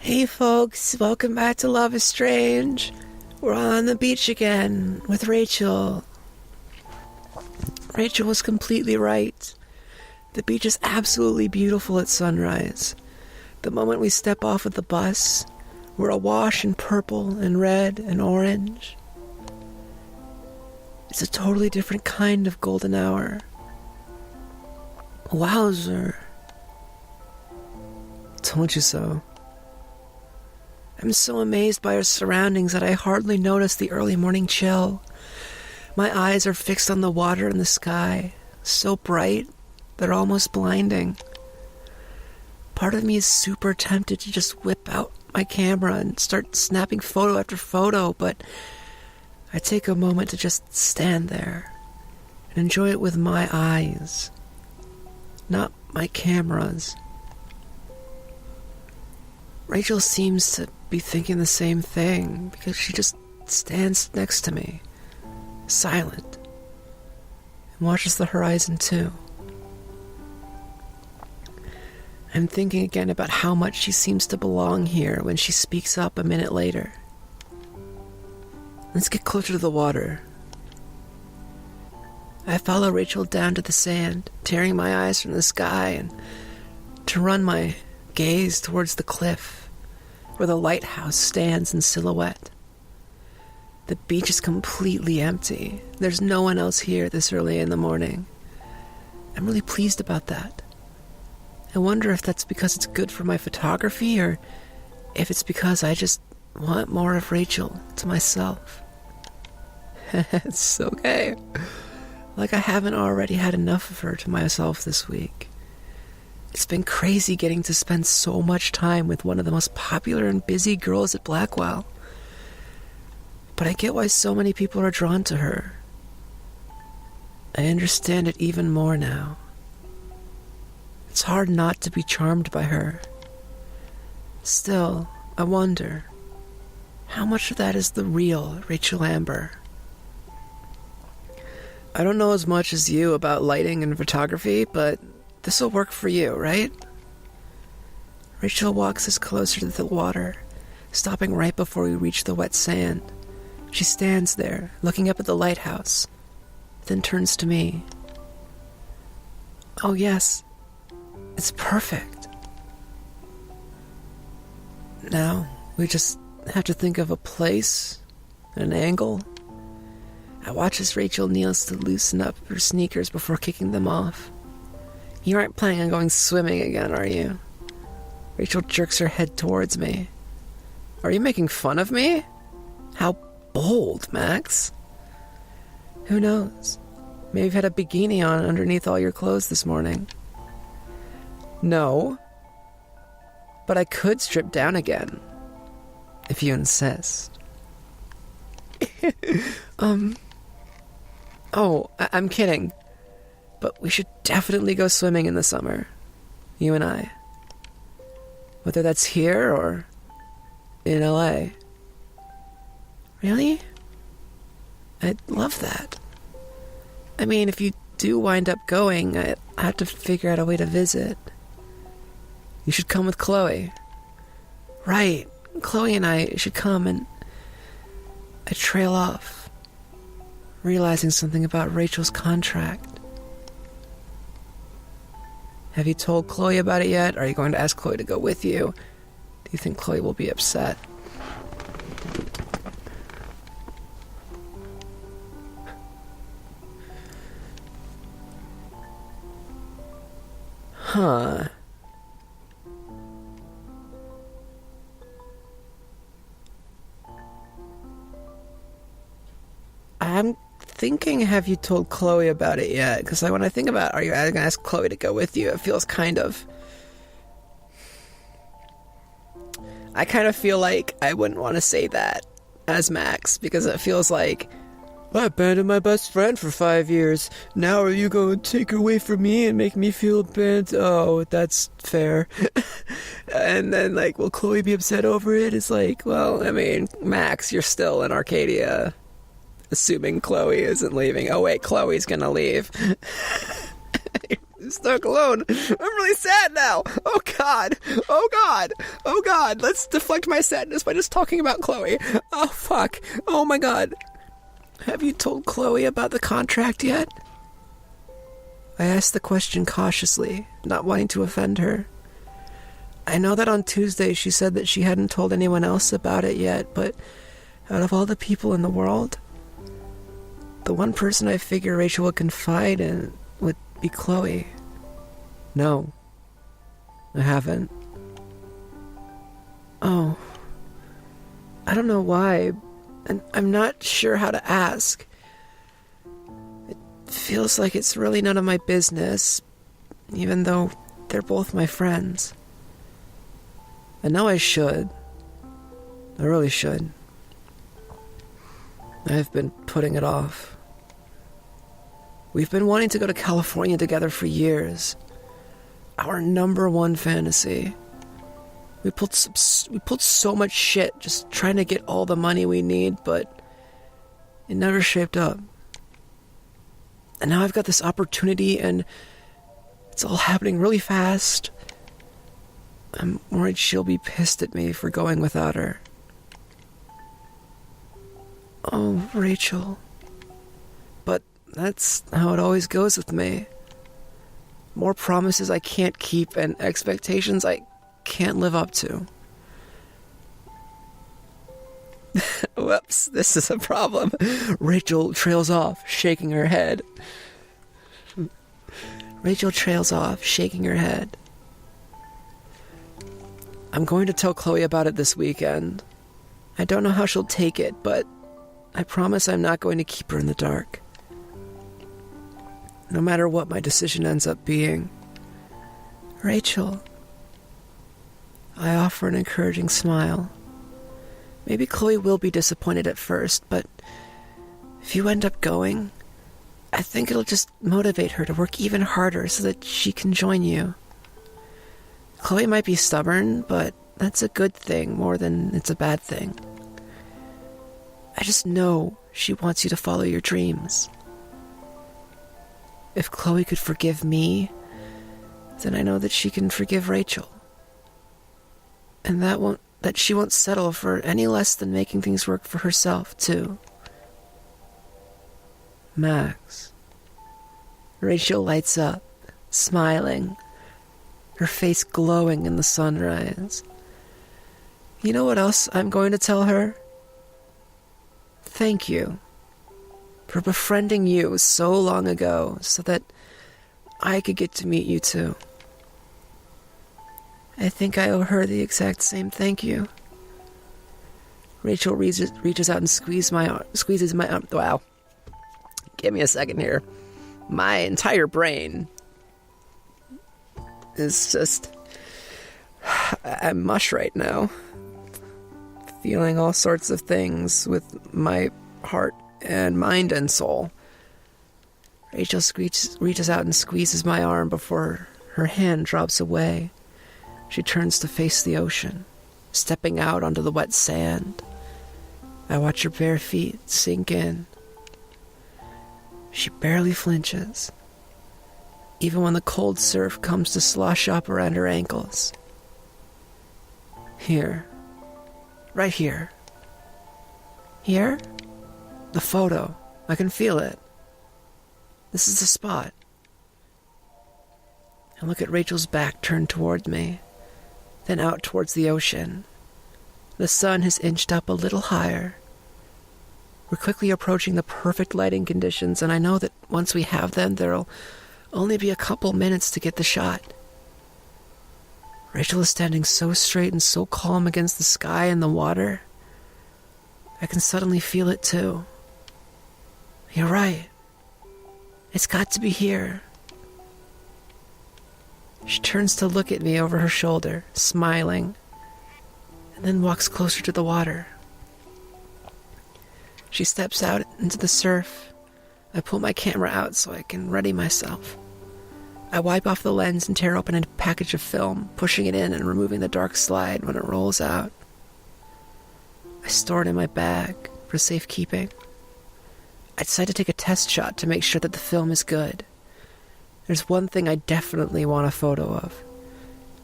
Hey folks, welcome back to Love is Strange. We're on the beach again with Rachel. Rachel was completely right. The beach is absolutely beautiful at sunrise. The moment we step off of the bus, we're awash in purple and red and orange. It's a totally different kind of golden hour. Wowzer. Told you so. I'm so amazed by our surroundings that I hardly notice the early morning chill. My eyes are fixed on the water and the sky, so bright, they're almost blinding. Part of me is super tempted to just whip out my camera and start snapping photo after photo, but I take a moment to just stand there and enjoy it with my eyes, not my camera's. Rachel seems to be thinking the same thing because she just stands next to me, silent, and watches the horizon too. I'm thinking again about how much she seems to belong here when she speaks up a minute later. Let's get closer to the water. I follow Rachel down to the sand, tearing my eyes from the sky and to run my gaze towards the cliff where the lighthouse stands in silhouette. The beach is completely empty. There's no one else here this early in the morning. I'm really pleased about that. I wonder if that's because it's good for my photography or if it's because I just want more of Rachel to myself. It's okay. Like I haven't already had enough of her to myself this week. It's been crazy getting to spend so much time with one of the most popular and busy girls at Blackwell. But I get why so many people are drawn to her. I understand it even more now. It's hard not to be charmed by her. Still, I wonder, how much of that is the real Rachel Amber? I don't know as much as you about lighting and photography, but this'll work for you, right? Rachel walks us closer to the water, stopping right before we reach the wet sand. She stands there, looking up at the lighthouse, then turns to me. Oh yes, it's perfect. Now, we just have to think of a place, an angle. I watch as Rachel kneels to loosen up her sneakers before kicking them off. You aren't planning on going swimming again, are you? Rachel jerks her head towards me. Are you making fun of me? How bold, Max. Who knows? Maybe you've had a bikini on underneath all your clothes this morning. No. But I could strip down again. If you insist. I'm kidding. But we should definitely go swimming in the summer. You and I. Whether that's here or in LA. Really? I'd love that. I mean, if you do wind up going, I have to figure out a way to visit. You should come with Chloe. Right. Chloe and I should come, and I trail off, realizing something about Rachel's contract. Have you told Chloe about it yet? Are you going to ask Chloe to go with you? Do you think Chloe will be upset? Huh. I'm thinking, have you told Chloe about it yet? Because when I think about, are you going to ask Chloe to go with you? It feels kind of... I kind of feel like I wouldn't want to say that as Max, because it feels like, I abandoned my best friend for 5 years. Now are you going to take her away from me and make me feel bad? Oh, that's fair. And then, like, will Chloe be upset over it? It's like, well, I mean, Max, you're still in Arcadia. Assuming Chloe isn't leaving. Oh wait, Chloe's gonna leave. stuck alone. I'm really sad now. Oh God. Oh God. Oh God. Let's deflect my sadness by just talking about Chloe. Oh fuck. Oh my God. Have you told Chloe about the contract yet? I asked the question cautiously, not wanting to offend her. I know that on Tuesday she said that she hadn't told anyone else about it yet, but out of all the people in the world, the one person I figure Rachel would confide in would be Chloe. No, I haven't. Oh, I don't know why, and I'm not sure how to ask. It feels like it's really none of my business, even though they're both my friends. I know I should. I really should. I've been putting it off. We've been wanting to go to California together for years. Our number one fantasy. We pulled so much shit just trying to get all the money we need, but it never shaped up. And now I've got this opportunity and it's all happening really fast. I'm worried she'll be pissed at me for going without her. Oh, Rachel. But that's how it always goes with me. More promises I can't keep and expectations I can't live up to. Whoops, this is a problem. Rachel trails off, shaking her head. Rachel trails off, shaking her head. I'm going to tell Chloe about it this weekend. I don't know how she'll take it, but I promise I'm not going to keep her in the dark. No matter what my decision ends up being. Rachel. I offer an encouraging smile. Maybe Chloe will be disappointed at first, but if you end up going, I think it'll just motivate her to work even harder so that she can join you. Chloe might be stubborn, but that's a good thing more than it's a bad thing. I just know she wants you to follow your dreams. If Chloe could forgive me, then I know that she can forgive Rachel. And that she won't settle for any less than making things work for herself, too. Max. Rachel lights up, smiling, her face glowing in the sunrise. You know what else I'm going to tell her? Thank you for befriending you so long ago so that I could get to meet you too. I think I owe her the exact same thank you. Rachel reaches out and squeezes my arm. Wow. Give me a second here. My entire brain is just... I'm mush right now. Feeling all sorts of things with my heart and mind and soul. Rachel reaches out and squeezes my arm before her hand drops away. She turns to face the ocean, stepping out onto the wet sand. I watch her bare feet sink in. She barely flinches, even when the cold surf comes to slosh up around her ankles. Here. Right here. Here? The photo. I can feel it. This is the spot. I look at Rachel's back turned toward me, then out towards the ocean. The sun has inched up a little higher. We're quickly approaching the perfect lighting conditions, and I know that once we have them, there'll only be a couple minutes to get the shot. Rachel is standing so straight and so calm against the sky and the water. I can suddenly feel it too. You're right. It's got to be here. She turns to look at me over her shoulder, smiling, and then walks closer to the water. She steps out into the surf. I pull my camera out so I can ready myself. I wipe off the lens and tear open a package of film, pushing it in and removing the dark slide when it rolls out. I store it in my bag for safekeeping. I decide to take a test shot to make sure that the film is good. There's one thing I definitely want a photo of.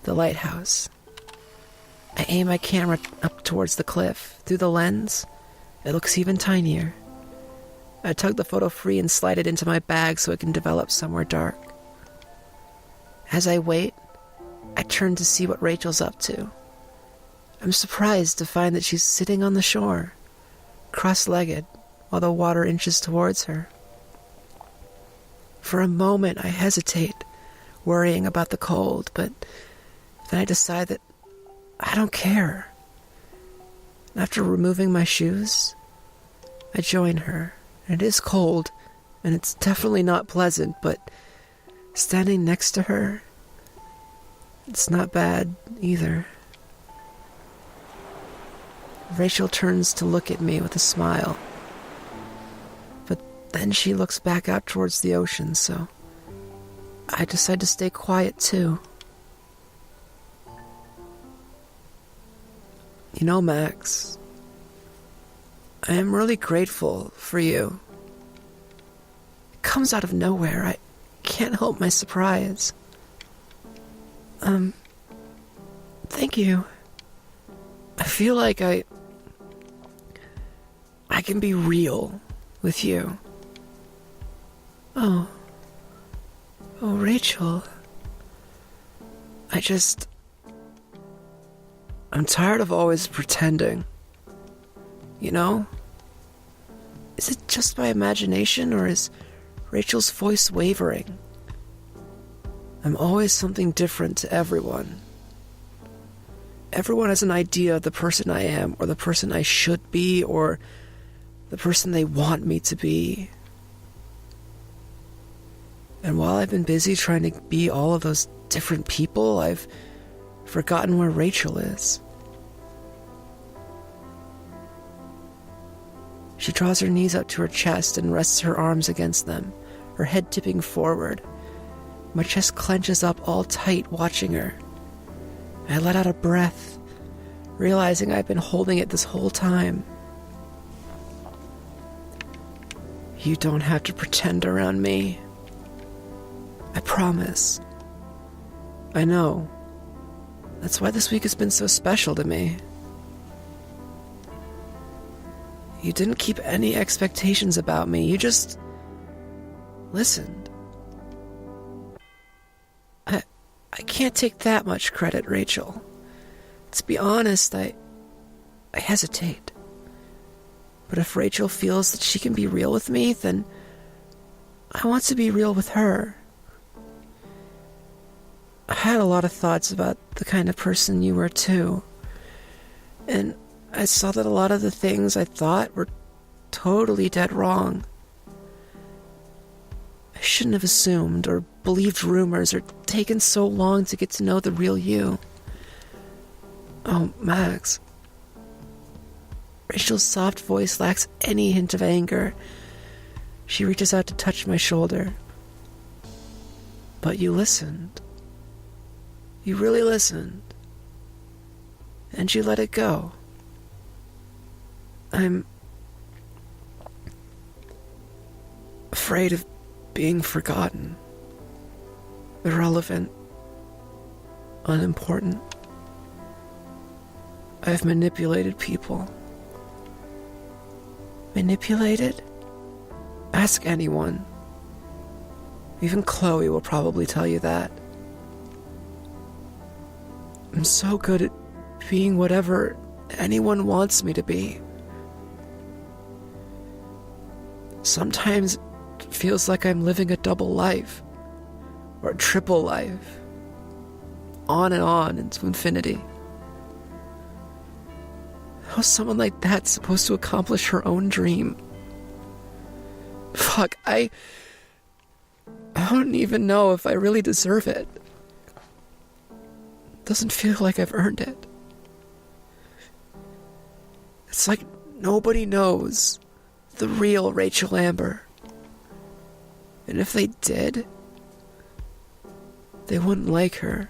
The lighthouse. I aim my camera up towards the cliff. Through the lens, it looks even tinier. I tug the photo free and slide it into my bag so it can develop somewhere dark. As I wait, I turn to see what Rachel's up to. I'm surprised to find that she's sitting on the shore, cross-legged, while the water inches towards her. For a moment, I hesitate, worrying about the cold, but then I decide that I don't care. After removing my shoes, I join her. It is cold, and it's definitely not pleasant, but standing next to her, it's not bad either. Rachel turns to look at me with a smile, but then she looks back out towards the ocean, so I decide to stay quiet too. You know, Max, I am really grateful for you. It comes out of nowhere. I can't help my surprise. Thank you. I feel like I can be real with you. Oh, Rachel. I'm tired of always pretending. You know? Is it just my imagination, or is Rachel's voice wavering? I'm always something different to everyone. Everyone has an idea of the person I am, or the person I should be, or the person they want me to be. And while I've been busy trying to be all of those different people, I've forgotten where Rachel is. She draws her knees up to her chest and rests her arms against them, her head tipping forward. My chest clenches up all tight, watching her. I let out a breath, realizing I've been holding it this whole time. You don't have to pretend around me. I promise. I know. That's why this week has been so special to me. You didn't keep any expectations about me. You just listened. I can't take that much credit, Rachel. To be honest, I hesitate. But if Rachel feels that she can be real with me, then I want to be real with her. I had a lot of thoughts about the kind of person you were too. And I saw that a lot of the things I thought were totally dead wrong. I shouldn't have assumed or believed rumors or taken so long to get to know the real you. Oh, Max. Rachel's soft voice lacks any hint of anger. She reaches out to touch my shoulder. But you listened. You really listened. And you let it go. I'm afraid of being forgotten, irrelevant, unimportant. I've manipulated people. Manipulated? Ask anyone. Even Chloe will probably tell you that. I'm so good at being whatever anyone wants me to be. Sometimes it feels like I'm living a double life, or a triple life, on and on into infinity. How's someone like that supposed to accomplish her own dream? Fuck, I don't even know if I really deserve it. Doesn't feel like I've earned it. It's like nobody knows the real Rachel Amber. And if they did, they wouldn't like her.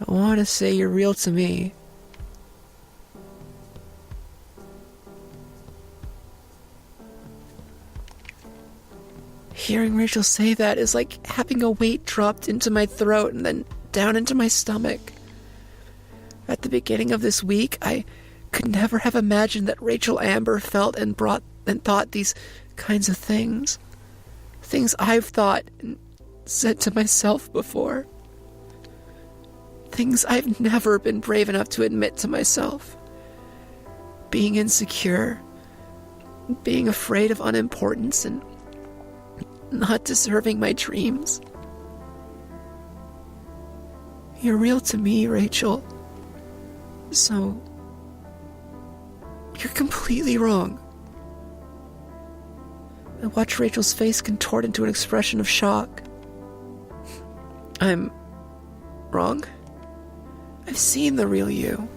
I want to say you're real to me. Hearing Rachel say that is like having a weight dropped into my throat and then down into my stomach. At the beginning of this week, I could never have imagined that Rachel Amber felt and thought these kinds of things. Things I've thought and said to myself before. Things I've never been brave enough to admit to myself. Being insecure, being afraid of unimportance, and not deserving my dreams. You're real to me, Rachel. So, you're completely wrong. I watch Rachel's face contort into an expression of shock. I'm wrong? I've seen the real you.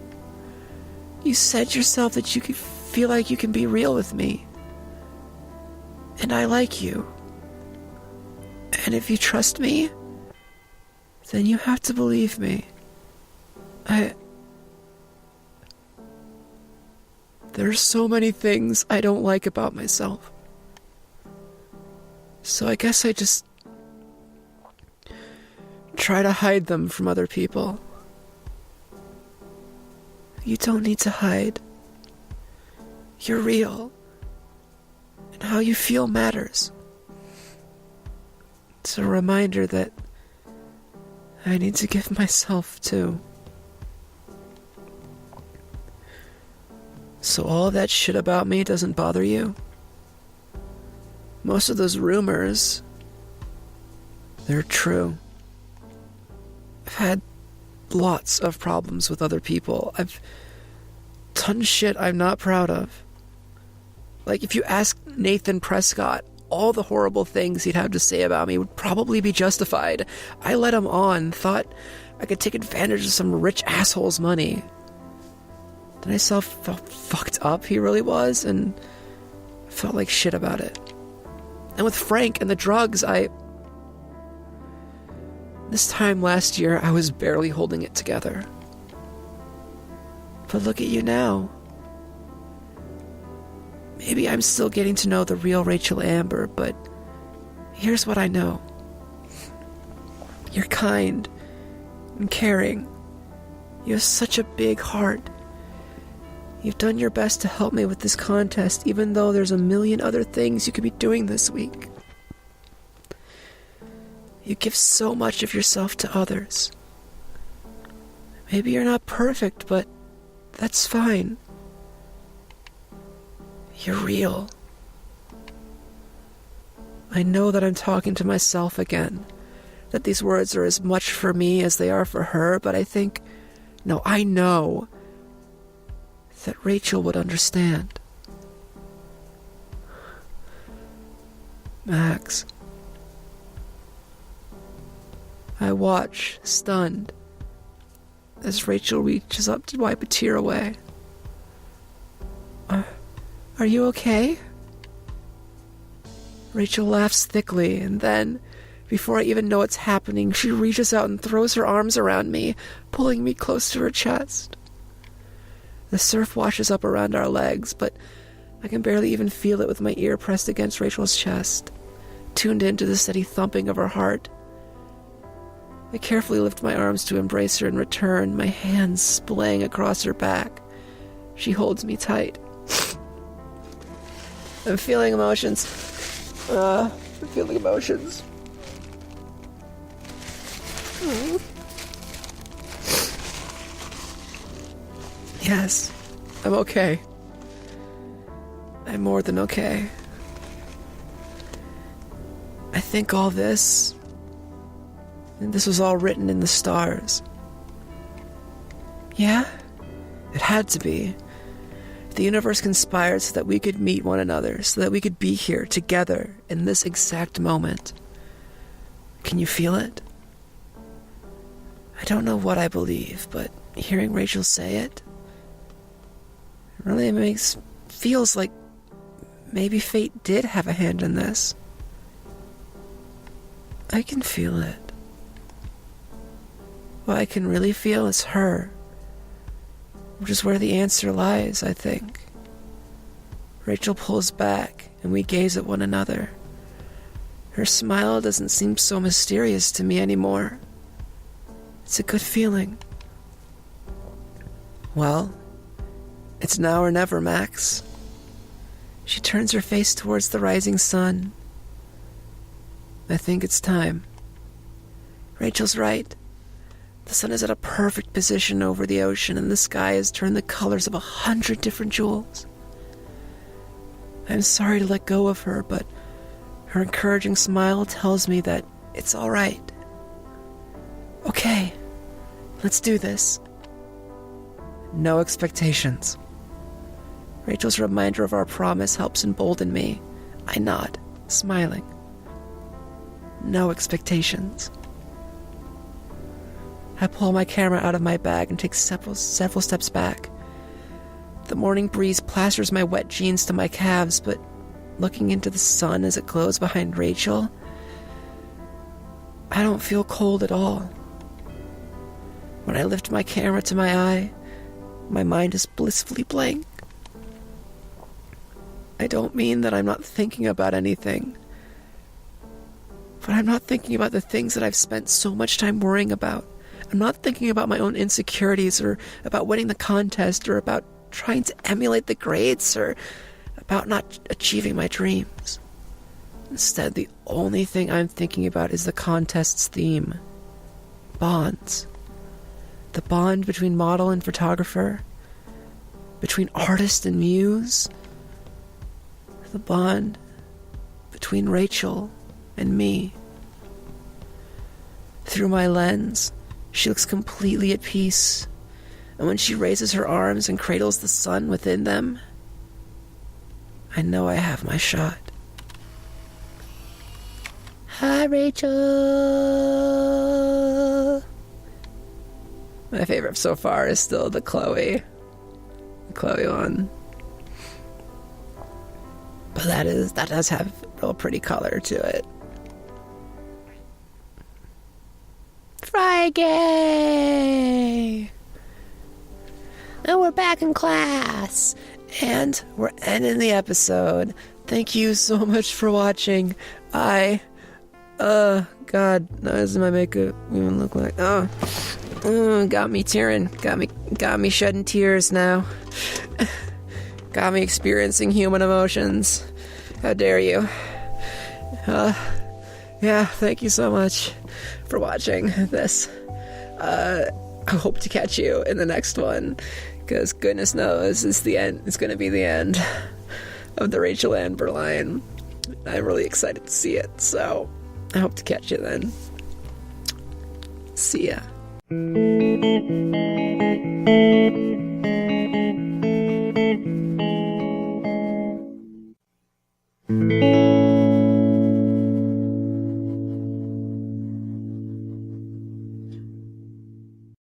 You said yourself that you could feel like you can be real with me. And I like you. And if you trust me, then you have to believe me. There's so many things I don't like about myself. So I guess I just try to hide them from other people. You don't need to hide. You're real. And how you feel matters. It's a reminder that I need to give myself too. So all that shit about me doesn't bother you? Most of those rumors, they're true. I've had lots of problems with other people. I've done shit I'm not proud of. Like, if you ask Nathan Prescott, all the horrible things he'd have to say about me would probably be justified. I let him on, thought I could take advantage of some rich asshole's money. Then I saw how fucked up he really was, and I felt like shit about it. And with Frank and the drugs, this time last year, I was barely holding it together. But look at you now. Maybe I'm still getting to know the real Rachel Amber, but here's what I know. You're kind and caring. You have such a big heart. You've done your best to help me with this contest, even though there's a million other things you could be doing this week. You give so much of yourself to others. Maybe you're not perfect, but that's fine. You're real. I know that I'm talking to myself again, that these words are as much for me as they are for her, but I know that Rachel would understand. Max. I watch, stunned, as Rachel reaches up to wipe a tear away. Are you okay? Rachel laughs thickly, and then, before I even know what's happening, she reaches out and throws her arms around me, pulling me close to her chest. The surf washes up around our legs, but I can barely even feel it with my ear pressed against Rachel's chest, tuned into the steady thumping of her heart. I carefully lift my arms to embrace her in return, my hands splaying across her back. She holds me tight. I'm feeling emotions. I'm feeling emotions. Yes, I'm okay. I'm more than okay. I think all this was all written in the stars. Yeah, it had to be. The universe conspired so that we could meet one another, so that we could be here together in this exact moment. Can you feel it? I don't know what I believe, but hearing Rachel say it really feels like maybe fate did have a hand in this. I can feel it. What I can really feel is her, which is where the answer lies, I think. Rachel pulls back, and we gaze at one another. Her smile doesn't seem so mysterious to me anymore. It's a good feeling. Well, it's now or never, Max. She turns her face towards the rising sun. I think it's time. Rachel's right. The sun is at a perfect position over the ocean, and the sky has turned the colors of 100 different jewels. I'm sorry to let go of her, but her encouraging smile tells me that it's all right. Okay, let's do this. No expectations. Rachel's reminder of our promise helps embolden me. I nod, smiling. No expectations. I pull my camera out of my bag and take several steps back. The morning breeze plasters my wet jeans to my calves, but looking into the sun as it glows behind Rachel, I don't feel cold at all. When I lift my camera to my eye, my mind is blissfully blank. I don't mean that I'm not thinking about anything, but I'm not thinking about the things that I've spent so much time worrying about. I'm not thinking about my own insecurities or about winning the contest or about trying to emulate the grades or about not achieving my dreams. Instead, the only thing I'm thinking about is the contest's theme. Bonds. The bond between model and photographer. Between artist and muse. The bond between Rachel and me. Through my lens, she looks completely at peace, and when she raises her arms and cradles the sun within them, I know I have my shot. Hi, Rachel. My favorite so far is still the Chloe one. But that does have a real pretty color to it. Friday! And we're back in class. And we're ending the episode. Thank you so much for watching. God, now does my makeup even look like? Got me tearing. Got me shedding tears now. Got me experiencing human emotions. How dare you? Yeah, thank you so much for watching this. I hope to catch you in the next one, because goodness knows it's the end. It's going to be the end of the Rachel Amber line. I'm really excited to see it, so I hope to catch you then. See ya.